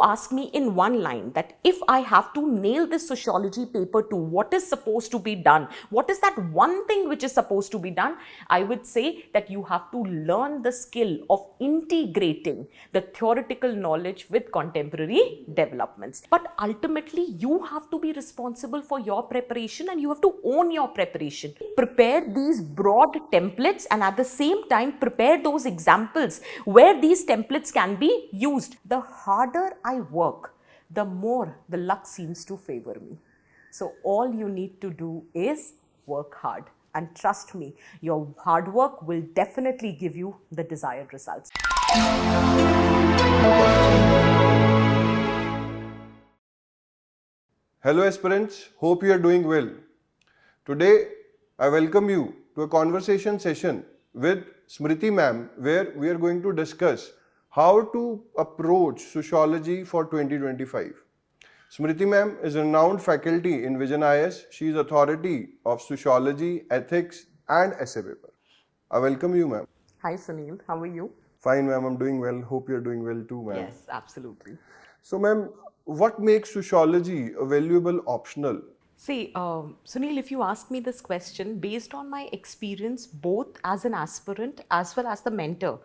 ask me in one line that if I have to nail this sociology paper to what is supposed to be done, what is that one thing which is supposed to be done, I would say that you have to learn the skill of integrating the theoretical knowledge with contemporary developments. But ultimately, you have to be responsible for your preparation and you have to own your preparation. Prepare these broad templates and at the same time prepare those examples where these templates can be used. The harder I work, the more the luck seems to favor me. So all you need to do is work hard. And trust me, your hard work will definitely give you the desired results. Hello aspirants, hope you are doing well. Today I welcome you to a conversation session with Smriti ma'am where we are going to discuss how to approach sociology for 2025. Smriti ma'am is a renowned faculty in Vision IS. She is authority of sociology, ethics and essay paper. I welcome you ma'am. Hi Sunil, how are you? Fine ma'am, I'm doing well. Hope you're doing well too ma'am. Yes, absolutely. So ma'am, what makes sociology a valuable optional? See, Sunil, if you ask me this question, based on my experience both as an aspirant as well as the mentor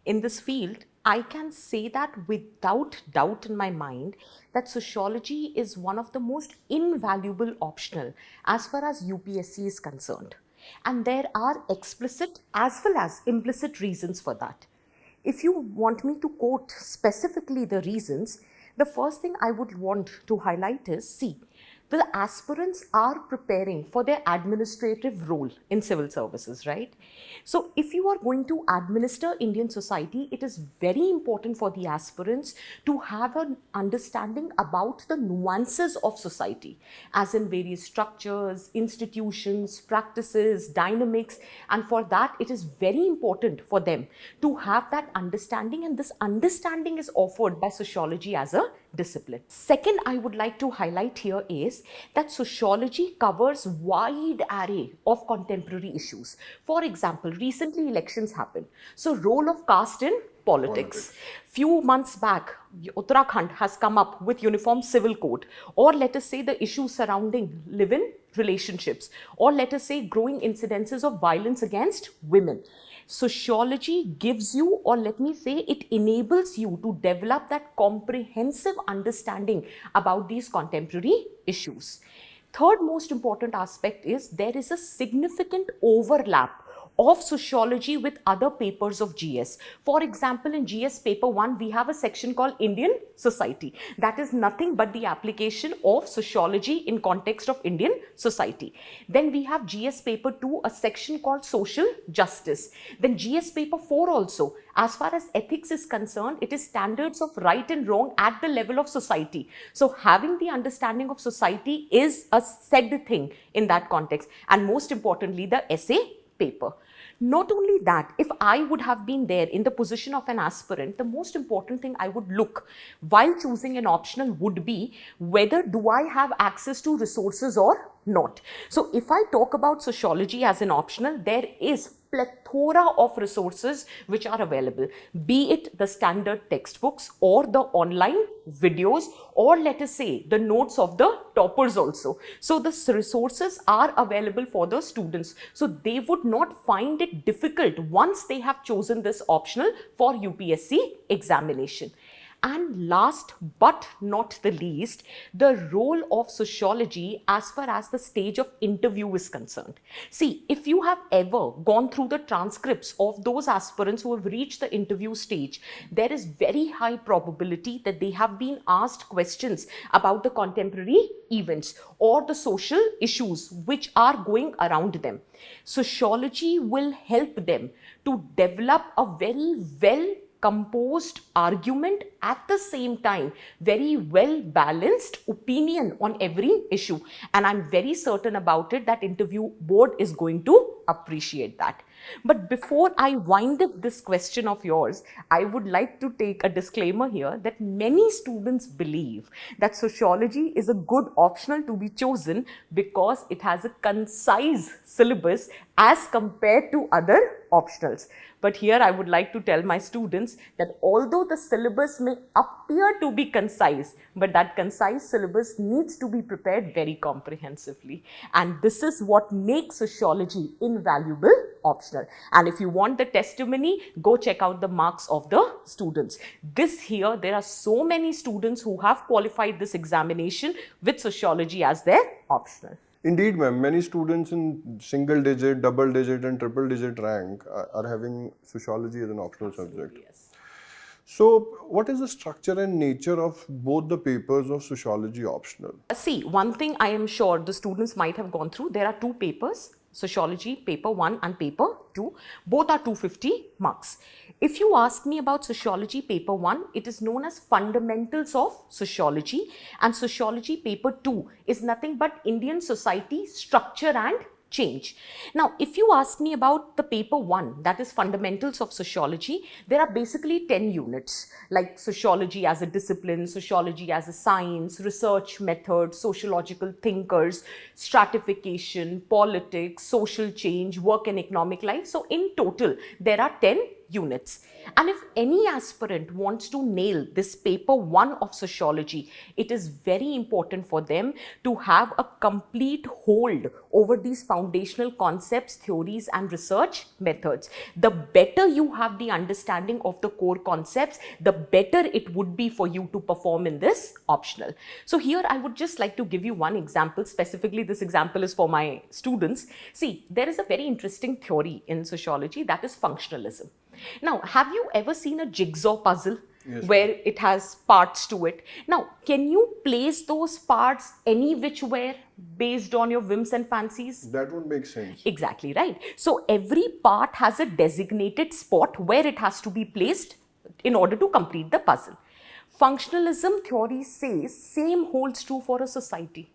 in this field, I can say that without doubt in my mind that sociology is one of the most invaluable optional as far as UPSC is concerned. And there are explicit as well as implicit reasons for that. If you want me to quote specifically the reasons, the first thing I would want to highlight is, see, the aspirants are preparing for their administrative role in civil services, right? So if you are going to administer Indian society, it is very important for the aspirants to have an understanding about the nuances of society, as in various structures, institutions, practices, dynamics, and for that it is very important for them to have that understanding, and this understanding is offered by sociology as a discipline. Second, I would like to highlight here is that sociology covers wide array of contemporary issues. For example, recently elections happened. So role of caste in politics. Few months back, Uttarakhand has come up with uniform civil code, or let us say the issues surrounding live-in relationships, or let us say growing incidences of violence against women. Sociology gives you, or let me say, it enables you to develop that comprehensive understanding about these contemporary issues. Third most important aspect is there is a significant overlap of sociology with other papers of GS. For example, in GS paper 1, we have a section called Indian society. That is nothing but the application of sociology in context of Indian society. Then we have GS paper 2, a section called social justice. Then GS paper 4 also, as far as ethics is concerned, it is standards of right and wrong at the level of society. So having the understanding of society is a said thing in that context. And most importantly, the essay paper. Not only that, if I would have been there in the position of an aspirant, the most important thing I would look while choosing an optional would be whether do I have access to resources or not. So if I talk about sociology as an optional, there is plethora of resources which are available, be it the standard textbooks or the online videos, or let us say the notes of the toppers also. So the resources are available for the students. So they would not find it difficult once they have chosen this optional for UPSC examination. And last but not the least, the role of sociology as far as the stage of interview is concerned. See, if you have ever gone through the transcripts of those aspirants who have reached the interview stage, there is very high probability that they have been asked questions about the contemporary events or the social issues which are going around them. Sociology will help them to develop a very well composed argument, at the same time very well balanced opinion on every issue, and I'm very certain about it that interview board is going to appreciate that. But before I wind up this question of yours, I would like to take a disclaimer here that many students believe that sociology is a good optional to be chosen because it has a concise syllabus as compared to other optionals. But here I would like to tell my students that although the syllabus may appear to be concise, but that concise syllabus needs to be prepared very comprehensively. And this is what makes sociology invaluable optional. And if you want the testimony, go check out the marks of the students. This here, there are so many students who have qualified this examination with sociology as their optional. Indeed, ma'am, many students in single digit, double digit, and triple digit rank are having sociology as an optional subject. Yes. So, what is the structure and nature of both the papers of sociology optional? See, one thing I am sure the students might have gone through, there are two papers, sociology paper 1 and paper 2, both are 250 marks. If you ask me about sociology paper 1, it is known as fundamentals of sociology, and sociology paper 2 is nothing but Indian society structure and change. Now, if you ask me about the paper 1, that is fundamentals of sociology, there are basically 10 units like sociology as a discipline, sociology as a science, research method, sociological thinkers, stratification, politics, social change, work and economic life. So in total, there are 10 units. And if any aspirant wants to nail this paper 1 of sociology, it is very important for them to have a complete hold over these foundational concepts, theories and research methods. The better you have the understanding of the core concepts, the better it would be for you to perform in this optional. So here I would just like to give you one example. Specifically, this example is for my students. See, there is a very interesting theory in sociology, that is functionalism. Now, have you ever seen a jigsaw puzzle? Yes, where it has parts to it? Now, can you place those parts any which where based on your whims and fancies? That would make sense. Exactly right. So every part has a designated spot where it has to be placed in order to complete the puzzle. Functionalism theory says same holds true for a society.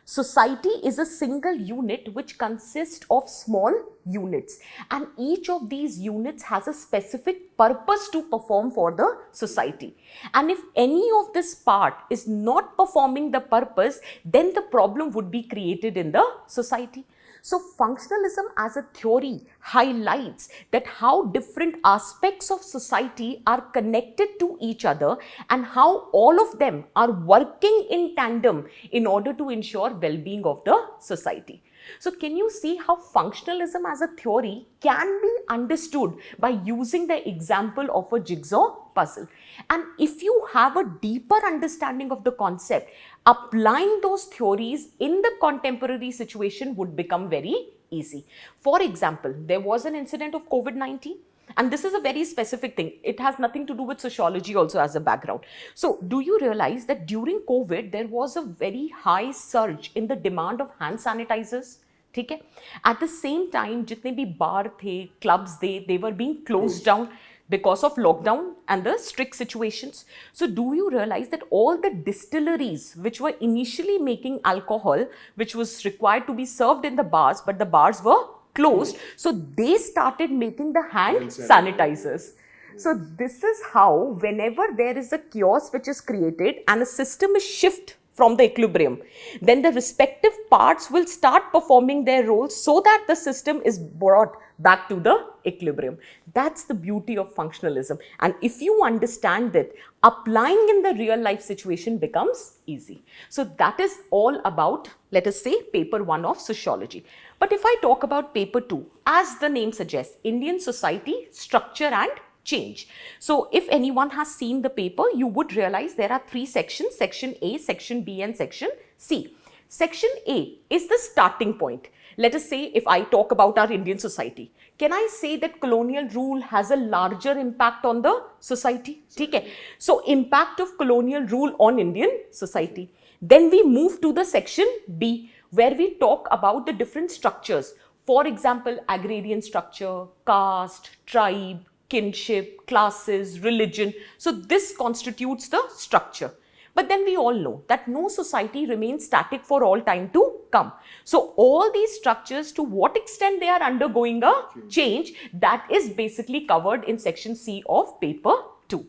Society is a single unit which consists of small units, and each of these units has a specific purpose to perform for the society. And if any of this part is not performing the purpose, then the problem would be created in the society. So functionalism as a theory highlights that how different aspects of society are connected to each other and how all of them are working in tandem in order to ensure well-being of the society. So can you see how functionalism as a theory can be understood by using the example of a jigsaw puzzle? And if you have a deeper understanding of the concept, applying those theories in the contemporary situation would become very easy. For example, there was an incident of COVID-19. And this is a very specific thing. It has nothing to do with sociology also as a background. So do you realize that during COVID, there was a very high surge in the demand of hand sanitizers? ठीक है? At the same time, जितने भी बार थे, clubs they were being closed down because of lockdown and the strict situations. So do you realize that all the distilleries which were initially making alcohol, which was required to be served in the bars, but the bars were closed, so they started making the hand sanitizers. So this is how whenever there is a chaos which is created and a system is shifted from the equilibrium, then the respective parts will start performing their roles so that the system is brought back to the equilibrium. That's the beauty of functionalism. And if you understand that, applying in the real life situation becomes easy. So that is all about, let us say, paper 1 of sociology. But if I talk about paper 2, as the name suggests, Indian society, structure and change. So if anyone has seen the paper, you would realize there are 3 sections, section A, section B and section C. Section A is the starting point. Let us say if I talk about our Indian society, can I say that colonial rule has a larger impact on the society? Okay. So impact of colonial rule on Indian society. Then we move to the section B, where we talk about the different structures. For example, agrarian structure, caste, tribe, kinship, classes, religion. So this constitutes the structure. But then we all know that no society remains static for all time to come. So all these structures, to what extent they are undergoing a change, that is basically covered in section C of paper 2.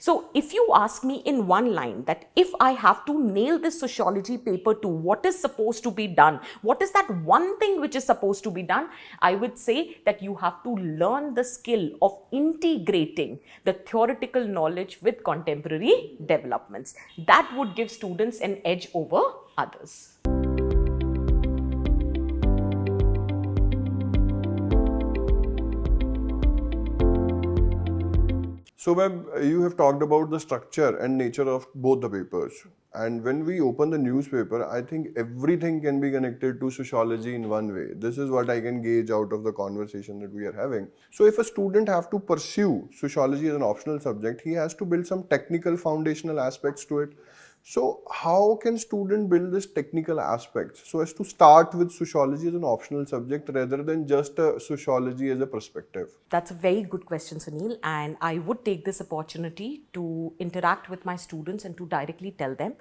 So if you ask me in one line that if I have to nail this sociology paper to what is supposed to be done, what is that one thing which is supposed to be done, I would say that you have to learn the skill of integrating the theoretical knowledge with contemporary developments. That would give students an edge over others. So, ma'am, you have talked about the structure and nature of both the papers. And when we open the newspaper, I think everything can be connected to sociology in one way. This is what I can gauge out of the conversation that we are having. So, if a student have to pursue sociology as an optional subject, he has to build some technical foundational aspects to it. So, how can student build this technical aspects so as to start with sociology as an optional subject rather than just sociology as a perspective? That's a very good question, Sunil, and I would take this opportunity to interact with my students and to directly tell them,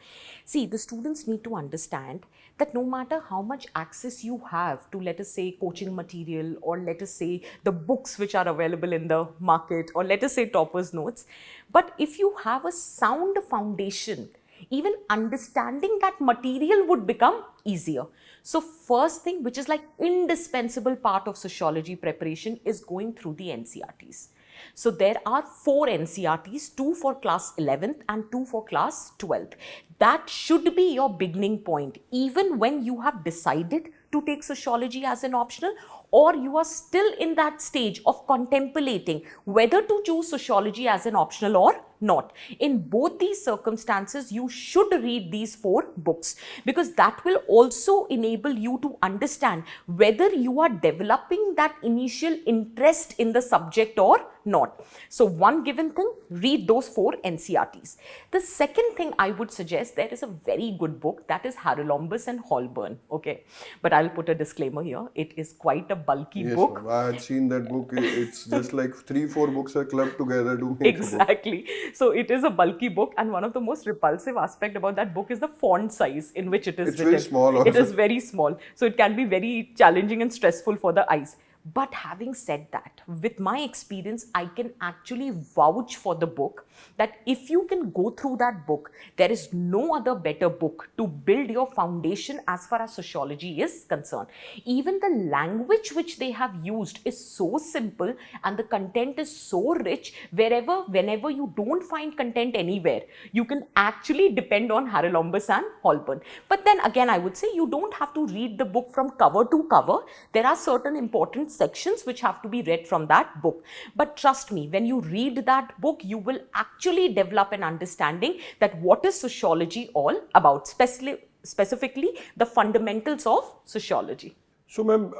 see, the students need to understand that no matter how much access you have to, let us say, coaching material, or let us say the books which are available in the market, or let us say toppers notes, but if you have a sound foundation, even understanding that material would become easier. So first thing, which is like indispensable part of sociology preparation, is going through the NCERTs. So there are 4 NCERTs, 2 for class 11th and 2 for class 12th. That should be your beginning point, even when you have decided to take sociology as an optional, or you are still in that stage of contemplating whether to choose sociology as an optional or not. In both these circumstances, you should read these 4 books, because that will also enable you to understand whether you are developing that initial interest in the subject or not. So one given thing, read those 4 NCERTs. The second thing I would suggest, there is a very good book, that is Haralambous and Holborn. Okay, but I'll put a disclaimer here. It is quite a bulky Yes, book. ma'am. I had seen that book. It's just like 3-4 books are clubbed together to make a book. Exactly. So it is a bulky book, and one of the most repulsive aspect about that book is the font size in which it is It's written. very small It also. is very small. So it can be very challenging and stressful for the eyes. But having said that, with my experience, I can actually vouch for the book that if you can go through that book, there is no other better book to build your foundation as far as sociology is concerned. Even the language which they have used is so simple, and the content is so rich, whenever you don't find content anywhere, you can actually depend on Haralambous and Holborn. But then again, I would say you don't have to read the book from cover to cover. There are certain important sections which have to be read from that book. But trust me, when you read that book, you will actually develop an understanding that what is sociology all about, specifically the fundamentals of sociology. So, ma'am,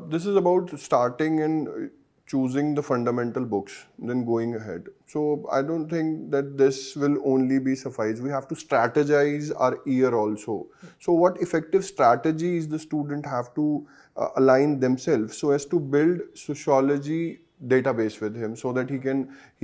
this is about starting and choosing the fundamental books, then going ahead. So, I don't think that this will only be suffice. We have to strategize our year also. So, what effective strategies the student have to align themselves so as to build sociology database with him so that he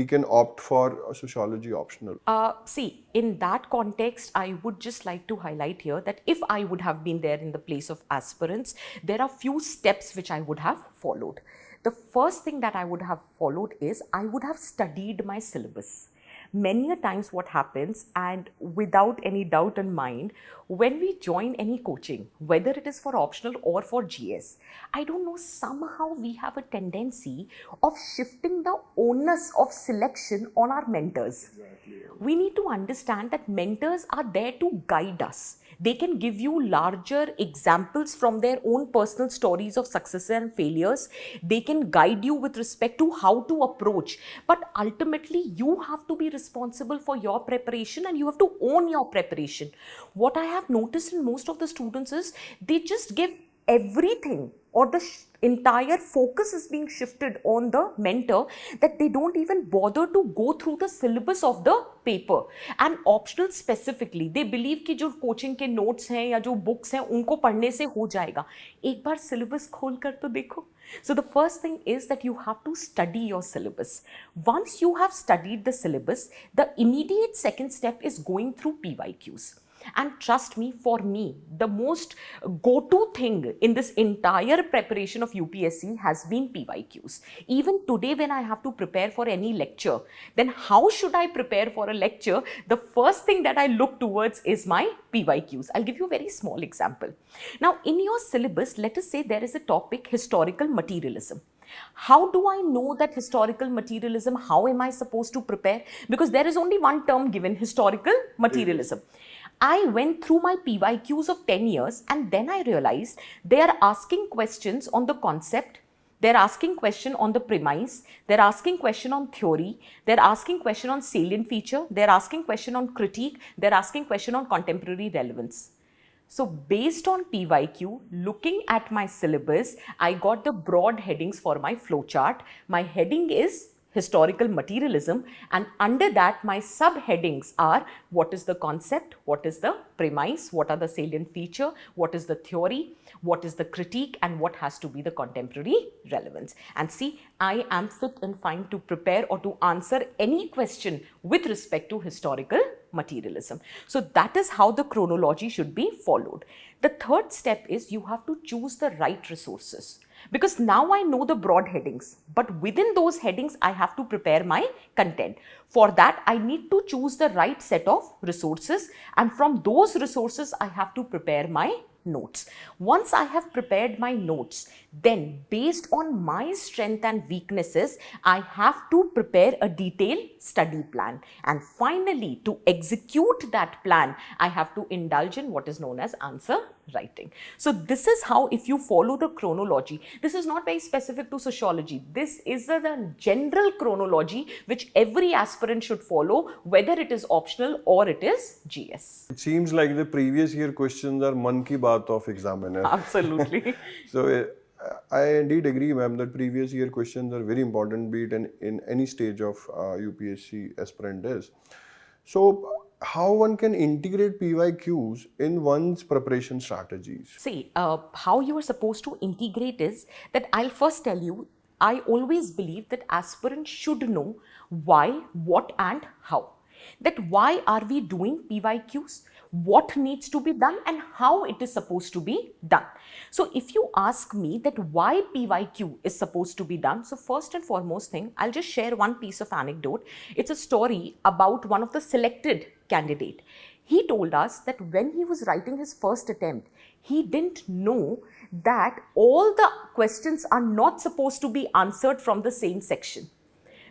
can opt for a sociology optional. See, in that context, I would just like to highlight here that if I would have been there in the place of aspirants, there are few steps which I would have followed. The first thing that I would have followed is I would have studied my syllabus. Many a times what happens, and without any doubt in mind, when we join any coaching, whether it is for optional or for GS, I don't know, somehow we have a tendency of shifting the onus of selection on our mentors. We need to understand that mentors are there to guide us. They can give you larger examples from their own personal stories of success and failures. They can guide you with respect to how to approach. But ultimately, you have to be responsible for your preparation and you have to own your preparation. What I have noticed in most of the students is they just give everything, or the entire focus is being shifted on the mentor, that they don't even bother to go through the syllabus of the paper. And optional specifically, they believe कि जो coaching के notes हैं या जो books हैं उनको पढ़ने से हो जाएगा. एक बार syllabus खोल कर तो देखो. So the first thing is that you have to study your syllabus. Once you have studied the syllabus, the immediate second step is going through PYQs. And trust me, for me, the most go-to thing in this entire preparation of UPSC has been PYQs. Even today, when I have to prepare for any lecture, then how should I prepare for a lecture? The first thing that I look towards is my PYQs. I'll give you a very small example. Now, in your syllabus, let us say there is a topic, historical materialism. How do I know that historical materialism? How am I supposed to prepare? Because there is only one term given, historical materialism. I went through my PYQs of 10 years and then I realized they are asking questions on the concept, they're asking question on the premise, they're asking question on theory, they're asking question on salient feature, they're asking question on critique, they're asking question on contemporary relevance. So based on PYQ, looking at my syllabus, I got the broad headings for my flowchart. My heading is historical materialism, and under that my subheadings are what is the concept, what is the premise, what are the salient feature, what is the theory, what is the critique, and what has to be the contemporary relevance. And see, I am fit and fine to prepare or to answer any question with respect to historical materialism. So that is how the chronology should be followed. The third step is you have to choose the right resources. Because now I know the broad headings, but within those headings, I have to prepare my content. For that, I need to choose the right set of resources, and from those resources, I have to prepare my notes. Once I have prepared my notes, then based on my strength and weaknesses, I have to prepare a detailed study plan. And finally, to execute that plan, I have to indulge in what is known as answer writing. So this is how, if you follow the chronology, this is not very specific to sociology. This is a general chronology which every aspirant should follow, whether it is optional or it is GS. It seems like the previous year questions are man ki baat of examiner. Absolutely. So I indeed agree, ma'am, that previous year questions are very important, be it in any stage of UPSC aspirant is. So how one can integrate PYQs in one's preparation strategies? See, how you are supposed to integrate is that I'll first tell you, I always believe that aspirants should know why, what and how. That why are we doing PYQs? What needs to be done and how it is supposed to be done. So if you ask me that why PYQ is supposed to be done, so first and foremost thing, I'll just share one piece of anecdote. It's a story about one of the selected candidate. He told us that when he was writing his first attempt, he didn't know that all the questions are not supposed to be answered from the same section,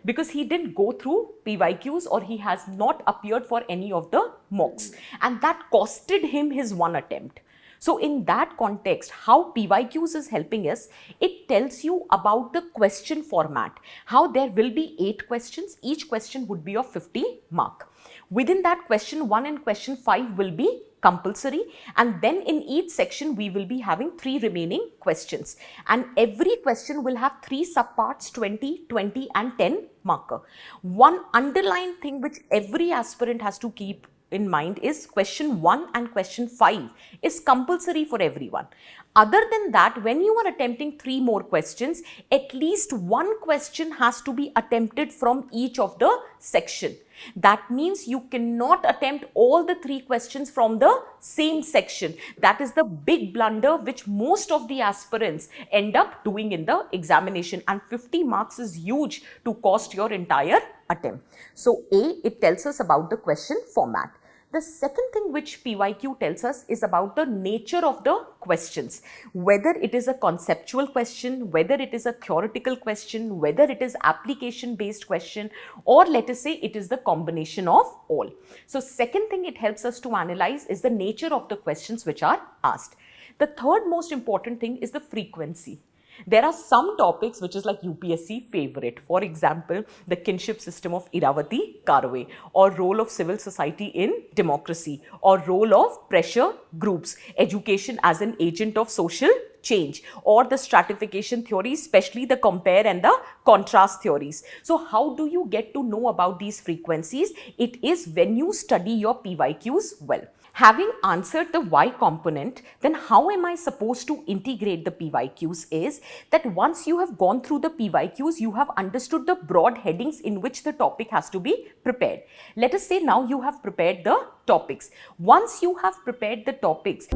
because he didn't go through PYQs or he has not appeared for any of the mocks, and that costed him his one attempt. So in that context, how PYQs is helping us, it tells you about the question format, how there will be 8 questions, each question would be of 50 mark. Within that, question 1 and question 5 will be compulsory, and then in each section we will be having 3 remaining questions, and every question will have 3 subparts, 20, 20 and 10 marker. One underlying thing which every aspirant has to keep in mind is question 1 and question 5 is compulsory for everyone. Other than that, when you are attempting 3 more questions, at least 1 question has to be attempted from each of the section. That means you cannot attempt all the 3 questions from the same section. That is the big blunder which most of the aspirants end up doing in the examination, and 50 marks is huge to cost your entire attempt. So A, it tells us about the question format. The second thing which PYQ tells us is about the nature of the questions, whether it is a conceptual question, whether it is a theoretical question, whether it is application based question, or let us say it is the combination of all. So second thing it helps us to analyze is the nature of the questions which are asked. The third most important thing is the frequency. There are some topics which is like UPSC favorite. For example, the kinship system of Iravati Karve, or role of civil society in democracy, or role of pressure groups, education as an agent of social change, or the stratification theory, especially the compare and the contrast theories. So how do you get to know about these frequencies? It is when you study your PYQs well. Having answered the why component, then how am I supposed to integrate the PYQs is that once you have gone through the PYQs, you have understood the broad headings in which the topic has to be prepared. Let us say now you have prepared the topics. Once you have prepared the topics,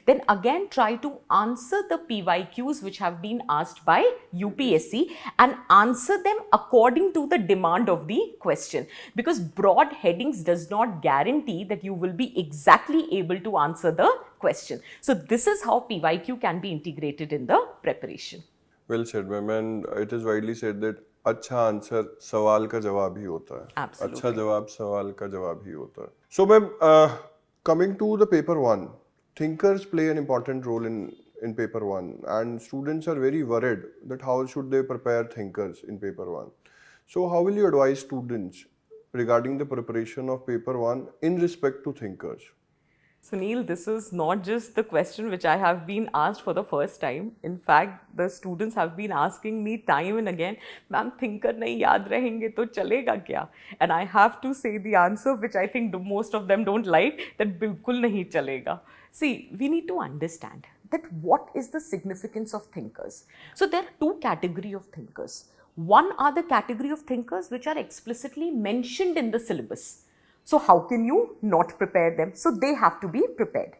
then again try to answer the PYQs which have been asked by UPSC and answer them according to the demand of the question, because broad headings does not guarantee that you will be exactly able to answer the question. So this is how PYQ can be integrated in the preparation. Well said, ma'am. And it is widely said that अच्छा answer सवाल का जवाब ही होता है. Absolutely. अच्छा जवाब सवाल का जवाब ही होता है. So, ma'am, coming to the paper one, thinkers play an important role in paper one, and students are very worried that how should they prepare thinkers in paper one. So, how will you advise students regarding the preparation of paper one in respect to thinkers? Sunil, this is not just the question which I have been asked for the first time. In fact, the students have been asking me time and again, ma'am, thinker nahi yaad rahenge to chalega kya? And I have to say the answer which I think most of them don't like, that bilkul nahi chalega. See, we need to understand that what is the significance of thinkers. So there are two categories of thinkers. One are the category of thinkers which are explicitly mentioned in the syllabus. So how can you not prepare them? So they have to be prepared.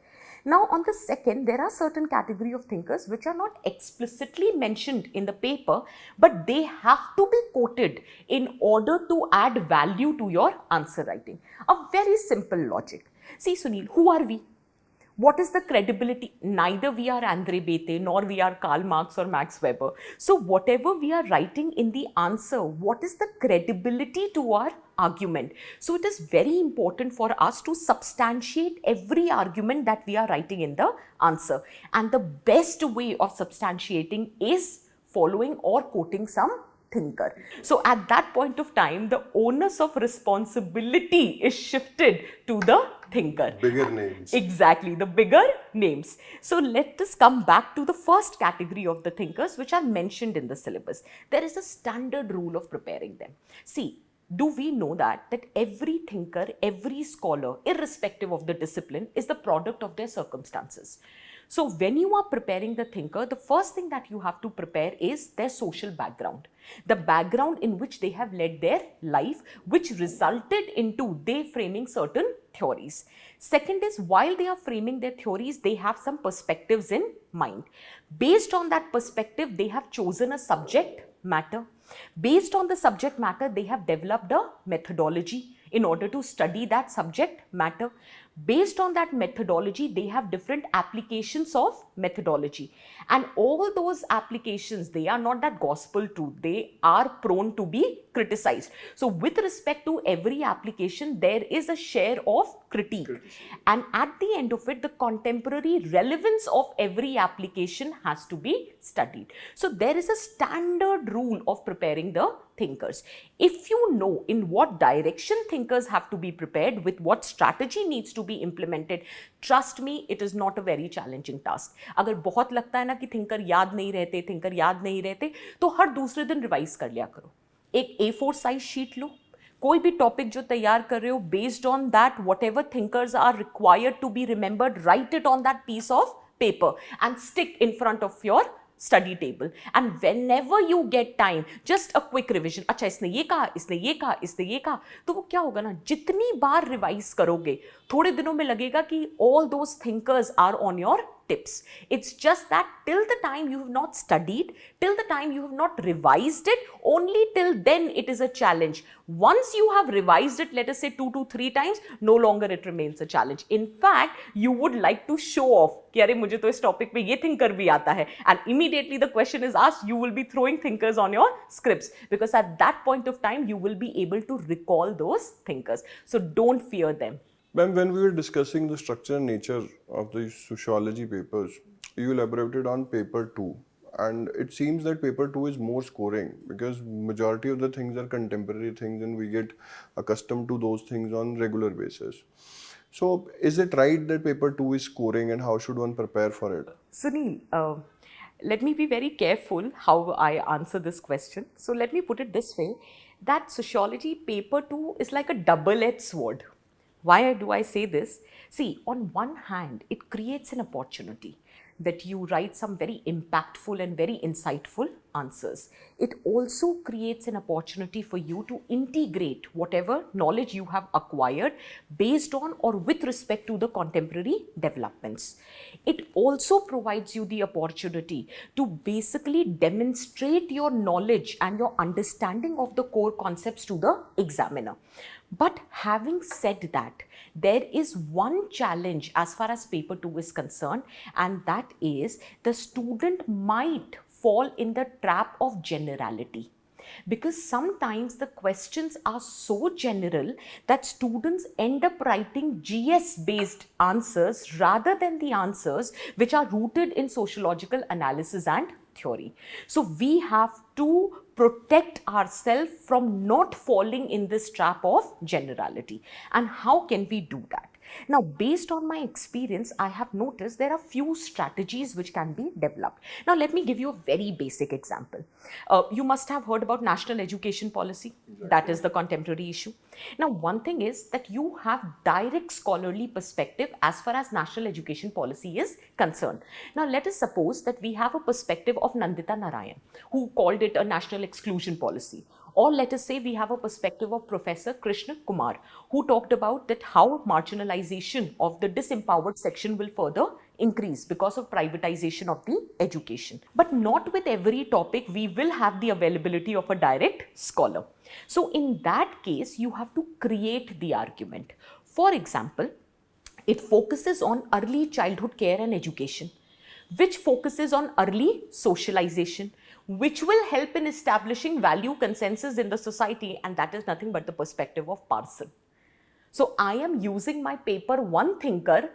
Now on the second, there are certain category of thinkers which are not explicitly mentioned in the paper, but they have to be quoted in order to add value to your answer writing. A very simple logic. See Sunil, who are we? What is the credibility? Neither we are Andre Bethe, nor we are Karl Marx or Max Weber. So whatever we are writing in the answer, what is the credibility to our argument? So it is very important for us to substantiate every argument that we are writing in the answer. And the best way of substantiating is following or quoting some thinker. So at that point of time, the onus of responsibility is shifted to the thinker. Bigger names. Exactly, the bigger names. So let us come back to the first category of the thinkers which are mentioned in the syllabus. There is a standard rule of preparing them. See, do we know that every thinker, every scholar, irrespective of the discipline, is the product of their circumstances. So when you are preparing the thinker, the first thing that you have to prepare is their social background. The background in which they have led their life, which resulted into they framing certain theories. Second is, while they are framing their theories, they have some perspectives in mind. Based on that perspective, they have chosen a subject matter. Based on the subject matter, they have developed a methodology in order to study that subject matter. Based on that methodology, they have different applications of methodology. And all those applications, they are not that gospel truth. They are prone to be criticized. So with respect to every application, there is a share of critique. And at the end of it, the contemporary relevance of every application has to be studied. So there is a standard rule of preparing the thinkers. If you know in what direction thinkers have to be prepared, with what strategy needs to be implemented, trust me, it is not a very challenging task. अगर बहुत लगता है ना कि thinker याद नहीं रहते, तो हर दूसरे दिन रिवाइज कर लिया करो. एक A4 साइज शीट लो, कोई भी टॉपिक जो तैयार कर रहे हो, based on that whatever thinkers are required to be remembered, write it on that piece of paper and stick in front of your study table. And whenever you get time, just a quick revision. अच्छा इसने ये कहा, इसने ये कहा, तो वो क्या होगा ना, जितनी बार रिवाइज करोगे, थोड़े दिनों में लगेगा कि all those thinkers are on your tips. It's just that till the time you have not studied, till the time you have not revised it, only till then it is a challenge. Once you have revised it, let us say 2 to 3 times, no longer it remains a challenge. In fact, you would like to show off कि अरे मुझे तो इस topic पे ये thinker भी आता है, and immediately the question is asked, you will be throwing thinkers on your scripts, because at that point of time you will be able to recall those thinkers. So don't fear them. Ma'am, when we were discussing the structure and nature of the sociology papers, you elaborated on paper 2. And it seems that paper 2 is more scoring because majority of the things are contemporary things and we get accustomed to those things on regular basis. So is it right that paper 2 is scoring, and how should one prepare for it? Sunil, let me be very careful how I answer this question. So let me put it this way, that sociology paper 2 is like a double-edged sword. Why do I say this? See, on one hand, it creates an opportunity that you write some very impactful and very insightful answers. It also creates an opportunity for you to integrate whatever knowledge you have acquired based on or with respect to the contemporary developments. It also provides you the opportunity to basically demonstrate your knowledge and your understanding of the core concepts to the examiner. But having said that, there is one challenge as far as paper 2 is concerned, and that is the student might fall in the trap of generality. Because sometimes the questions are so general that students end up writing GS based answers rather than the answers which are rooted in sociological analysis and theory. So we have to protect ourselves from not falling in this trap of generality. And how can we do that? Now, based on my experience, I have noticed there are few strategies which can be developed. Now, let me give you a very basic example. You must have heard about national education policy. Exactly. That is the contemporary issue. Now, one thing is that you have direct scholarly perspective as far as national education policy is concerned. Now, let us suppose that we have a perspective of Nandita Narayan, who called it a national exclusion policy. Or let us say we have a perspective of Professor Krishna Kumar, who talked about that how marginalization of the disempowered section will further increase because of privatization of the education. But not with every topic we will have the availability of a direct scholar. So in that case, you have to create the argument. For example, it focuses on early childhood care and education, which focuses on early socialization, which will help in establishing value consensus in the society, and that is nothing but the perspective of Parson. So I am using my paper 1 thinker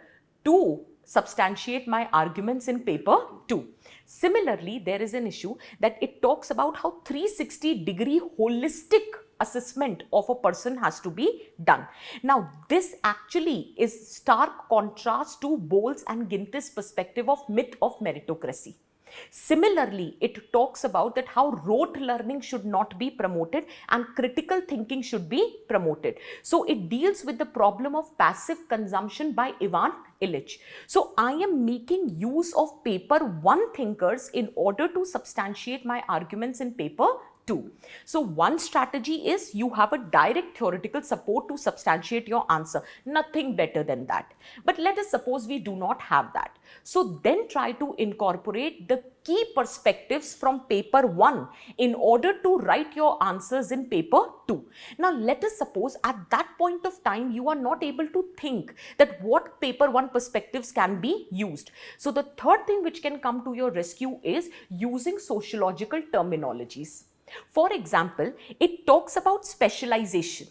to substantiate my arguments in paper 2. Similarly, there is an issue that it talks about how 360-degree holistic assessment of a person has to be done. Now, this actually is stark contrast to Bowles and Gintis's perspective of myth of meritocracy. Similarly, it talks about that how rote learning should not be promoted and critical thinking should be promoted. So it deals with the problem of passive consumption by Ivan Illich. So I am making use of paper 1 thinkers in order to substantiate my arguments in paper 2. So one strategy is you have a direct theoretical support to substantiate your answer. Nothing better than that. But let us suppose we do not have that. So then try to incorporate the key perspectives from paper 1 in order to write your answers in paper 2. Now let us suppose at that point of time you are not able to think that what paper 1 perspectives can be used. So the third thing which can come to your rescue is using sociological terminologies. For example, it talks about specialization.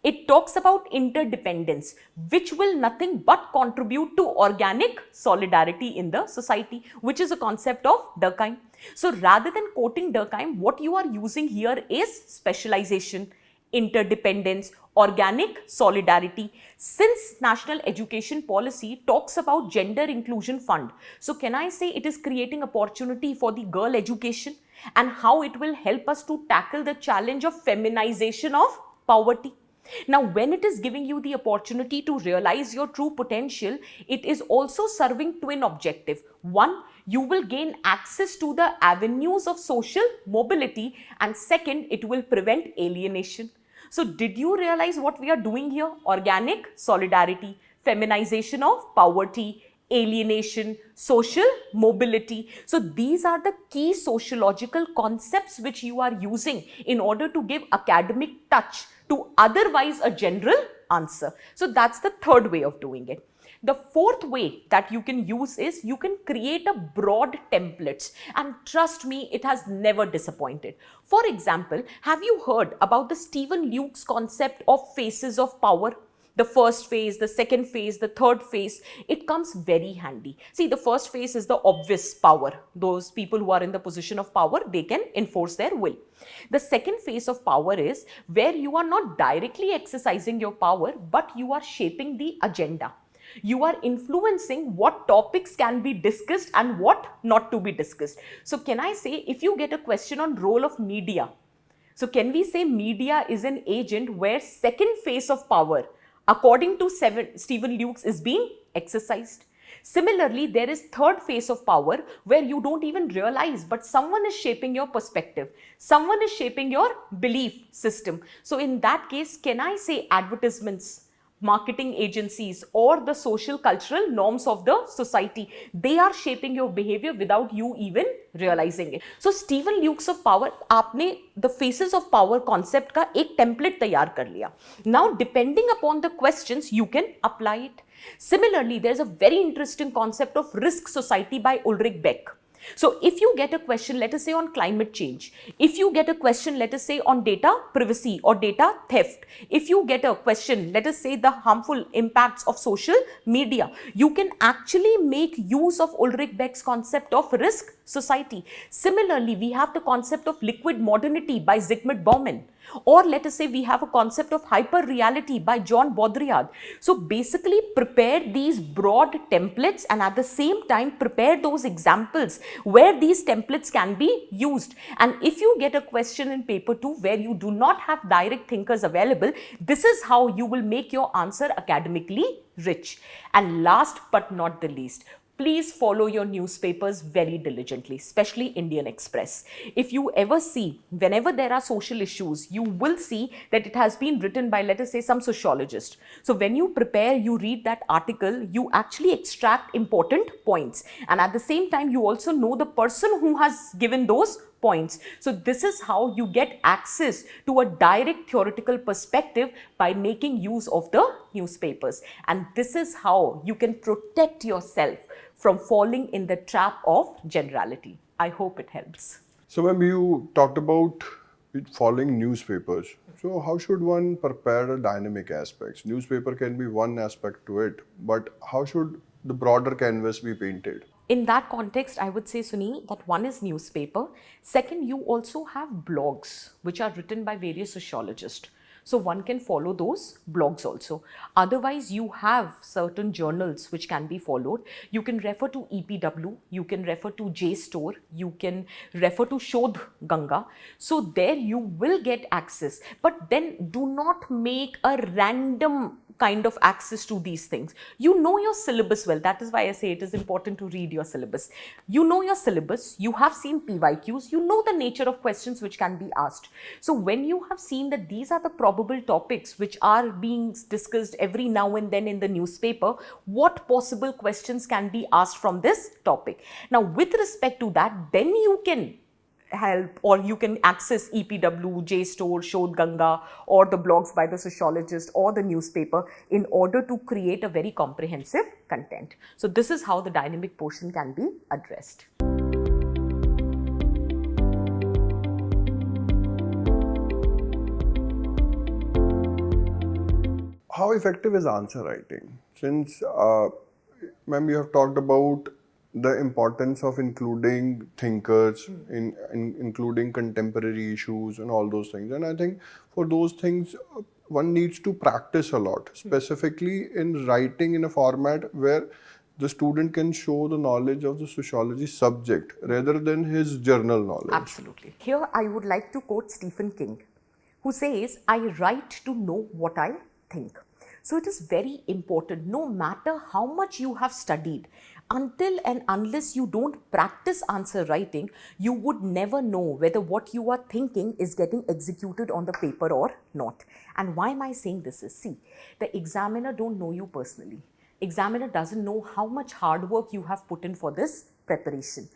It talks about interdependence, which will nothing but contribute to organic solidarity in the society, which is a concept of Durkheim. So rather than quoting Durkheim, what you are using here is specialization, interdependence, organic solidarity. Since national education policy talks about gender inclusion fund, so can I say it is creating opportunity for the girl education and how it will help us to tackle the challenge of feminization of poverty. Now, when it is giving you the opportunity to realize your true potential, it is also serving twin objective. One, you will gain access to the avenues of social mobility, and second, it will prevent alienation. So did you realize what we are doing here? Organic solidarity, feminization of poverty, alienation, social mobility. So these are the key sociological concepts which you are using in order to give academic touch to otherwise a general answer. So that's the third way of doing it. The fourth way that you can use is you can create a broad templates, and trust me, it has never disappointed. For example, have you heard about the Stephen Luke's concept of phases of power? The first phase, the second phase, the third phase, it comes very handy. See, the first phase is the obvious power. Those people who are in the position of power, they can enforce their will. The second phase of power is where you are not directly exercising your power, but you are shaping the agenda. You are influencing what topics can be discussed and what not to be discussed. So can I say, if you get a question on role of media, so can we say media is an agent where second phase of power, according to Stephen Lukes, is being exercised? Similarly, there is third phase of power where you don't even realize, but someone is shaping your perspective. Someone is shaping your belief system. So in that case, can I say advertisements, marketing agencies, or the social cultural norms of the society, they are shaping your behavior without you even realizing it. So Stephen Lukes of power, आपने the faces of power concept का एक template तैयार कर लिया. Now depending upon the questions you can apply it. Similarly, there's a very interesting concept of risk society by Ulrich Beck. So if you get a question, let us say on climate change, if you get a question, let us say on data privacy or data theft, if you get a question, let us say the harmful impacts of social media, you can actually make use of Ulrich Beck's concept of risk society. Similarly, we have the concept of liquid modernity by Zygmunt Bauman. Or let us say we have a concept of hyper reality by John Baudrillard. So basically prepare these broad templates and at the same time prepare those examples where these templates can be used. And if you get a question in paper 2 where you do not have direct thinkers available, this is how you will make your answer academically rich. And last but not the least, please follow your newspapers very diligently, especially Indian Express. If you ever see, whenever there are social issues, you will see that it has been written by, let us say, some sociologist. So when you prepare, you read that article, you actually extract important points. And at the same time, you also know the person who has given those points. So this is how you get access to a direct theoretical perspective by making use of the newspapers. And this is how you can protect yourself from falling in the trap of generality. I hope it helps. So, when you talked about following newspapers, so how should one prepare the dynamic aspects? Newspaper can be one aspect to it, but how should the broader canvas be painted? In that context, I would say, Sunil, that one is newspaper. Second, you also have blogs, which are written by various sociologists. So one can follow those blogs also. Otherwise, you have certain journals which can be followed. You can refer to EPW, you can refer to JSTOR, you can refer to Shodh Ganga. So there you will get access. But then do not make a random kind of access to these things. You know your syllabus well. That is why I say it is important to read your syllabus. You know your syllabus, you have seen PYQs, you know the nature of questions which can be asked. So when you have seen that these are the probable topics which are being discussed every now and then in the newspaper, what possible questions can be asked from this topic? Now, with respect to that, then you can help or you can access EPW, JSTOR, Shodh Ganga, or the blogs by the sociologist or the newspaper in order to create a very comprehensive content. So this is how the dynamic portion can be addressed. How effective is answer writing? Since, ma'am, you have talked about the importance of including thinkers, including contemporary issues and all those things. And I think for those things, one needs to practice a lot, specifically in writing in a format where the student can show the knowledge of the sociology subject rather than his journal knowledge. Absolutely. Here I would like to quote Stephen King, who says, "I write to know what I think." So it is very important, no matter how much you have studied, until and unless you don't practice answer writing, you would never know whether what you are thinking is getting executed on the paper or not. And why am I saying this is, see, the examiner don't know you personally. Examiner doesn't know how much hard work you have put in for this preparation.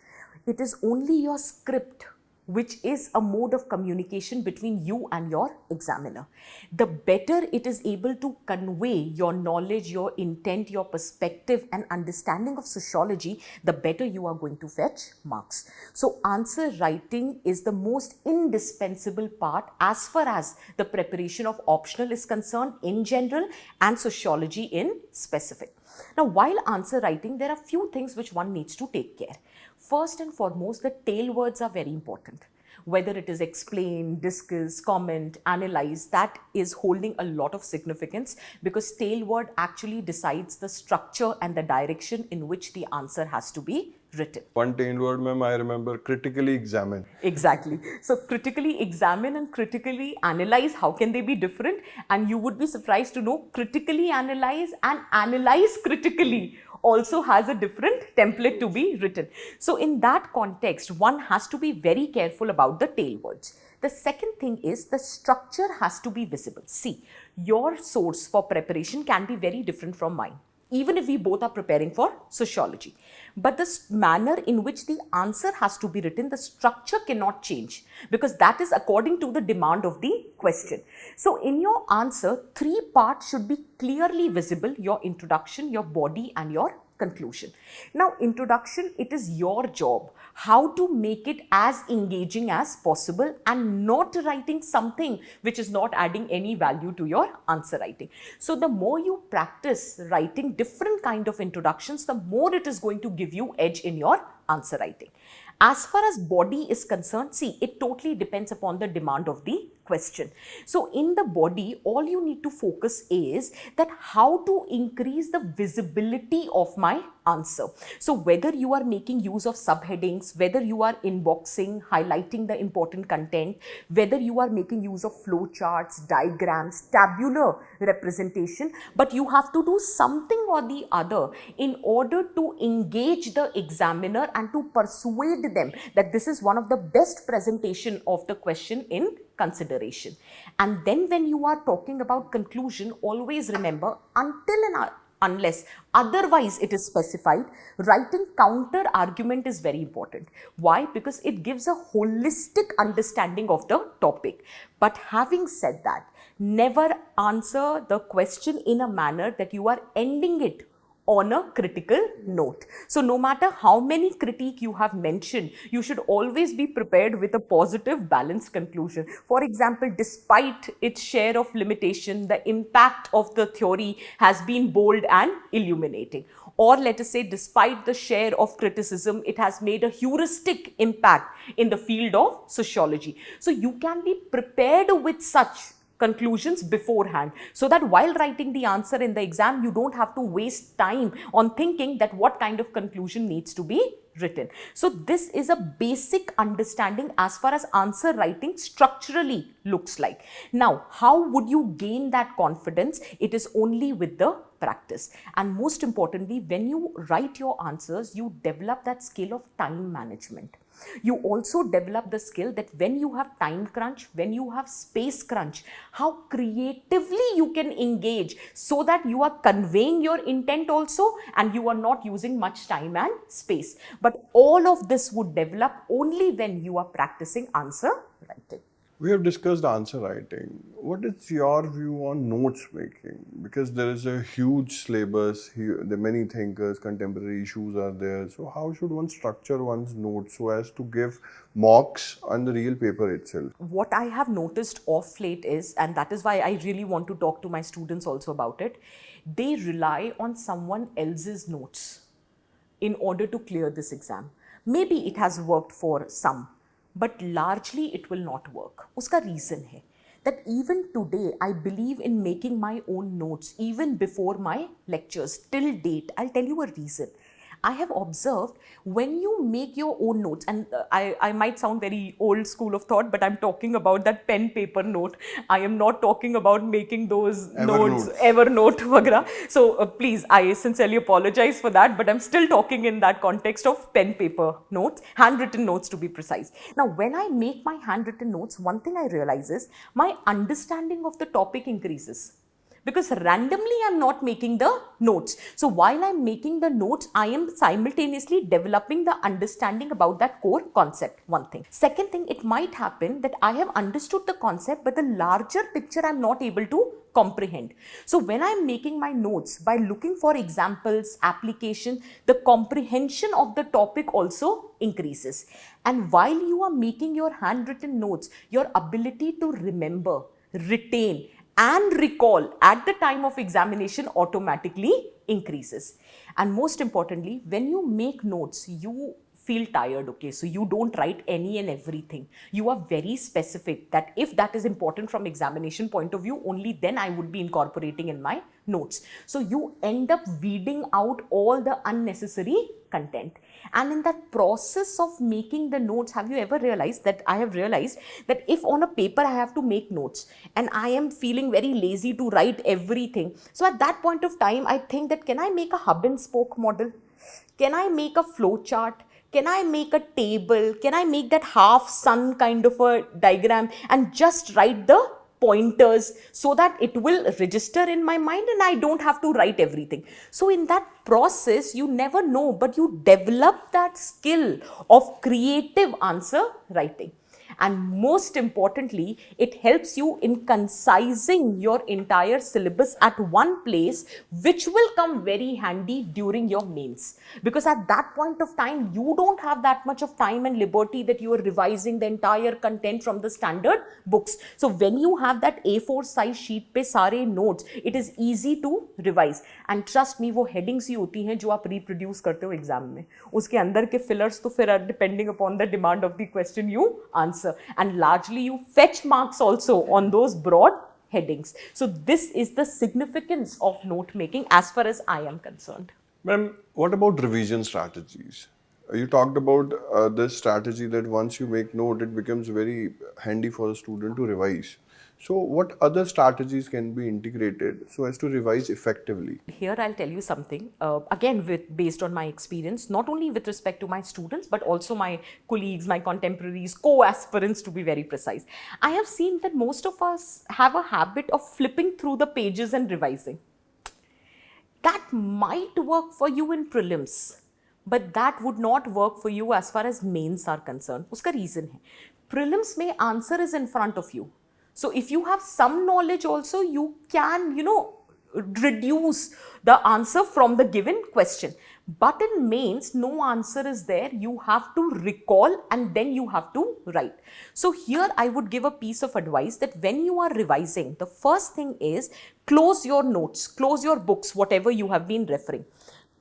It is only your script which is a mode of communication between you and your examiner. The better it is able to convey your knowledge, your intent, your perspective and understanding of sociology, the better you are going to fetch marks. So answer writing is the most indispensable part as far as the preparation of optional is concerned in general and sociology in specific. Now, while answer writing, there are few things which one needs to take care. First and foremost, the tail words are very important. whether it is explain, discuss, comment, analyze, that is holding a lot of significance, because tail word actually decides the structure and the direction in which the answer has to be written. One tail word, ma'am, I remember, critically examine. Exactly. So critically examine and critically analyze, how can they be different? And you would be surprised to know critically analyze and analyze critically also has a different template to be written. So in that context, one has to be very careful about the tail words. The second thing is the structure has to be visible. See, your source for preparation can be very different from mine, even if we both are preparing for sociology. But the manner in which the answer has to be written, the structure cannot change, because that is according to the demand of the question. So in your answer, 3 parts should be clearly visible: your introduction, your body, and your conclusion. Now, introduction, it is your job how to make it as engaging as possible and not writing something which is not adding any value to your answer writing. So the more you practice writing different kind of introductions, the more it is going to give you edge in your answer writing. As far as body is concerned, see, it totally depends upon the demand of the question. So in the body, all you need to focus is that how to increase the visibility of my answer. So whether you are making use of subheadings, whether you are inboxing, highlighting the important content, whether you are making use of flow charts, diagrams, tabular representation, but you have to do something or the other in order to engage the examiner and to persuade them that this is one of the best presentation of the question in consideration. And then when you are talking about conclusion, always remember, until and unless otherwise it is specified, writing counter argument is very important. Why? Because it gives a holistic understanding of the topic. But having said that, never answer the question in a manner that you are ending it on a critical note. So no matter how many critique you have mentioned, you should always be prepared with a positive, balanced conclusion. For example, despite its share of limitation, the impact of the theory has been bold and illuminating. Or let us say, despite the share of criticism, it has made a heuristic impact in the field of sociology. So you can be prepared with such conclusions beforehand, so that while writing the answer in the exam, you don't have to waste time on thinking that what kind of conclusion needs to be written. So this is a basic understanding as far as answer writing structurally looks like. Now, how would you gain that confidence? It is only with the practice. And most importantly, when you write your answers, you develop that skill of time management. You also develop the skill that when you have time crunch, when you have space crunch, how creatively you can engage so that you are conveying your intent also and you are not using much time and space. But all of this would develop only when you are practicing answer writing. We have discussed answer writing. What is your view on notes making? Because there is a huge syllabus, there are many thinkers, contemporary issues are there. So how should one structure one's notes so as to give mocks on the real paper itself? What I have noticed off late is, and that is why I really want to talk to my students also about it, they rely on someone else's notes in order to clear this exam. Maybe it has worked for some, but largely it will not work. Uska reason hai that even today I believe in making my own notes even before my lectures till date. I'll tell you a reason. I have observed when you make your own notes, and I might sound very old school of thought, but I'm talking about that pen paper note. I am not talking about making those notes, Evernote, vagra. So please, I sincerely apologize for that, but I'm still talking in that context of pen paper notes, handwritten notes to be precise. Now, when I make my handwritten notes, one thing I realize is my understanding of the topic increases. Because randomly I'm not making the notes. So while I'm making the notes, I am simultaneously developing the understanding about that core concept, one thing. Second thing, it might happen that I have understood the concept, but the larger picture I'm not able to comprehend. So when I'm making my notes, by looking for examples, application, the comprehension of the topic also increases. And while you are making your handwritten notes, your ability to remember, retain, and recall at the time of examination automatically increases. And most importantly, when you make notes, you feel tired, okay? So you don't write any and everything. You are very specific that if that is important from examination point of view, only then I would be incorporating in my notes. So you end up weeding out all the unnecessary content. And in that process of making the notes, have you ever realized that I have realized that if on a paper I have to make notes and I am feeling very lazy to write everything, so at that point of time, I think that can I make a hub and spoke model? Can I make a flow chart? Can I make a table? Can I make that half sun kind of a diagram and just write the pointers so that it will register in my mind and I don't have to write everything. So in that process, you never know, but you develop that skill of creative answer writing. And most importantly, it helps you in concising your entire syllabus at one place, which will come very handy during your mains. Because at that point of time, you don't have that much of time and liberty that you are revising the entire content from the standard books. So when you have that A4 size sheet पे सारे notes, it is easy to revise. And trust me, वो headings ही होती हैं जो आप reproduce करते हो exam में. उसके अंदर के fillers तो फिर depending upon the demand of the question you answer. And largely you fetch marks also on those broad headings. So this is the significance of note making as far as I am concerned. Ma'am, what about revision strategies? You talked about this strategy that once you make note, it becomes very handy for the student to revise. So, what other strategies can be integrated so as to revise effectively? Here I'll tell you something, again based on my experience, not only with respect to my students, but also my colleagues, my contemporaries, co-aspirants to be very precise. I have seen that most of us have a habit of flipping through the pages and revising. That might work for you in prelims, but that would not work for you as far as mains are concerned. Uska reason hai, prelims mein answer is in front of you. So if you have some knowledge also, you can, reduce the answer from the given question. But in mains, no answer is there. You have to recall and then you have to write. So here I would give a piece of advice that when you are revising, the first thing is close your notes, close your books, whatever you have been referring.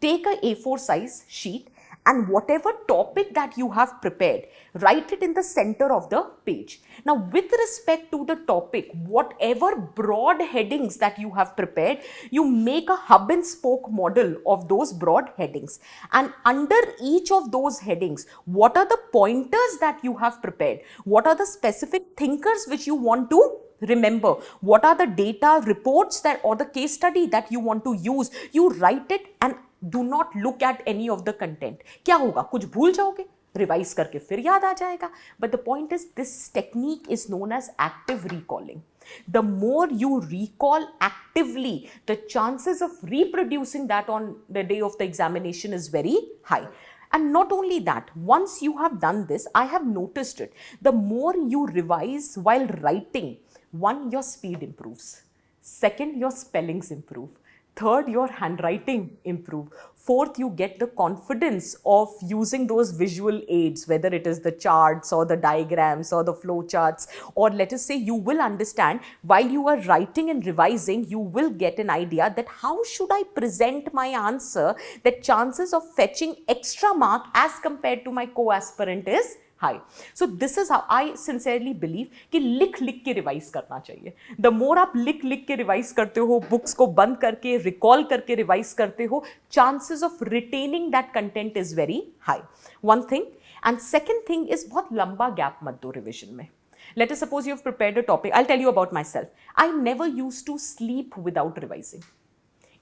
Take a A4 size sheet and whatever topic that you have prepared, write it in the center of the page. Now, with respect to the topic, whatever broad headings that you have prepared, you make a hub and spoke model of those broad headings. And under each of those headings, what are the pointers that you have prepared? What are the specific thinkers which you want to remember? What are the data reports that or the case study that you want to use? You write it and do not look at any of the content. क्या होगा? कुछ भूल जाओगे, revise करके फिर याद आ जाएगा. But the point is, this technique is known as active recalling. The more you recall actively, the chances of reproducing that on the day of the examination is very high. And not only that, once you have done this, I have noticed it. The more you revise while writing, one, your speed improves. Second, your spellings improve. Third, your handwriting improve. Fourth, you get the confidence of using those visual aids, whether it is the charts or the diagrams or the flow charts, or let us say you will understand while you are writing and revising, you will get an idea that how should I present my answer, that chances of fetching extra mark as compared to my co-aspirant is high. So this is how I sincerely believe कि लिख के revise करना चाहिए. The more आप लिख के revise करते हो, बुक्स को बंद करके रिकॉल करके रिवाइज करते हो, chances of retaining that content is very high. One thing. And second thing is बहुत लंबा गैप मत दो रिविजन में. Let us suppose you have prepared a topic. I'll tell you about myself. I never used to sleep without revising.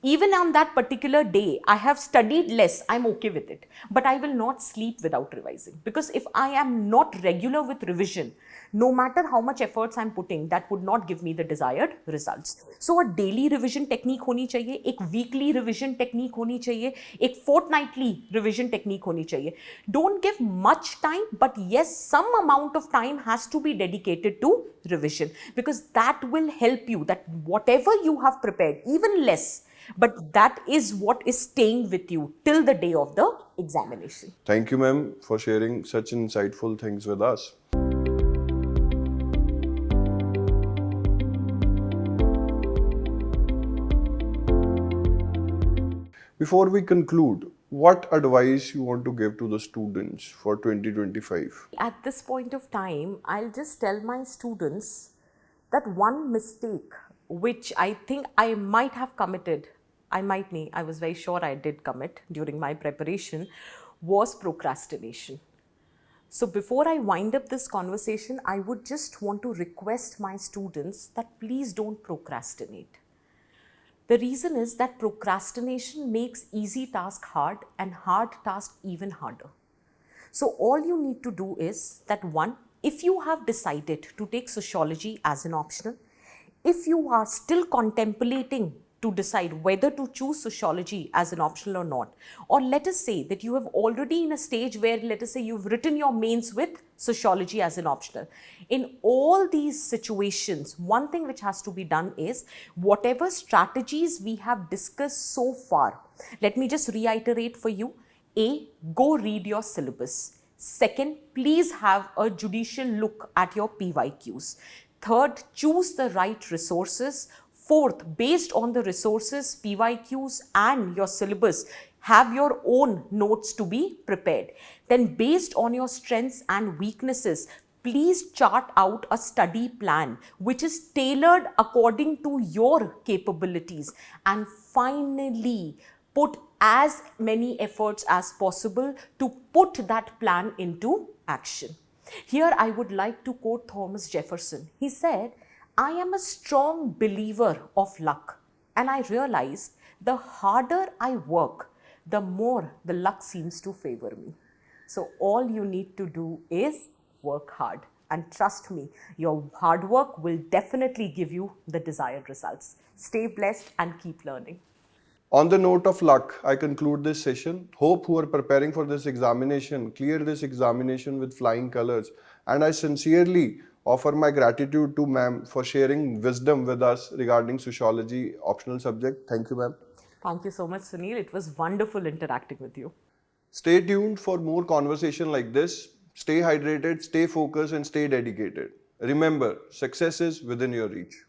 Even on that particular day, I have studied less, I'm okay with it. But I will not sleep without revising. Because if I am not regular with revision, no matter how much efforts I'm putting, that would not give me the desired results. So a daily revision technique होनी चाहिए, एक weekly revision technique होनी चाहिए, एक fortnightly revision technique होनी चाहिए. Don't give much time, but yes, some amount of time has to be dedicated to revision. Because that will help you, that whatever you have prepared, even less, but that is what is staying with you till the day of the examination. Thank you, ma'am, for sharing such insightful things with us. Before we conclude, what advice you want to give to the students for 2025? At this point of time, I'll just tell my students that one mistake which I think I might have committed, I was very sure I did commit during my preparation, was procrastination. So before I wind up this conversation, I would just want to request my students that please don't procrastinate. The reason is that procrastination makes easy task hard and hard task even harder. So all you need to do is that one, if you have decided to take sociology as an optional, if you are still contemplating to decide whether to choose sociology as an optional or not, or let us say that you have already in a stage where, let us say, you've written your mains with sociology as an optional. In all these situations, one thing which has to be done is whatever strategies we have discussed so far, let me just reiterate for you. A, go read your syllabus. Second, please have a judicial look at your PYQs. Third, choose the right resources. Fourth, based on the resources, PYQs and your syllabus, have your own notes to be prepared. Then based on your strengths and weaknesses, please chart out a study plan which is tailored according to your capabilities. And finally, put as many efforts as possible to put that plan into action. Here I would like to quote Thomas Jefferson. He said, "I am a strong believer of luck, and I realized the harder I work, the more the luck seems to favor me." So all you need to do is work hard. And trust me, your hard work will definitely give you the desired results. Stay blessed and keep learning. On the note of luck, I conclude this session. Hope who are preparing for this examination clear this examination with flying colors. And I sincerely offer my gratitude to ma'am for sharing wisdom with us regarding sociology optional subject. Thank you, ma'am. Thank you so much, Sunil. It was wonderful interacting with you. Stay tuned for more conversation like this. Stay hydrated, stay focused, and stay dedicated. Remember, success is within your reach.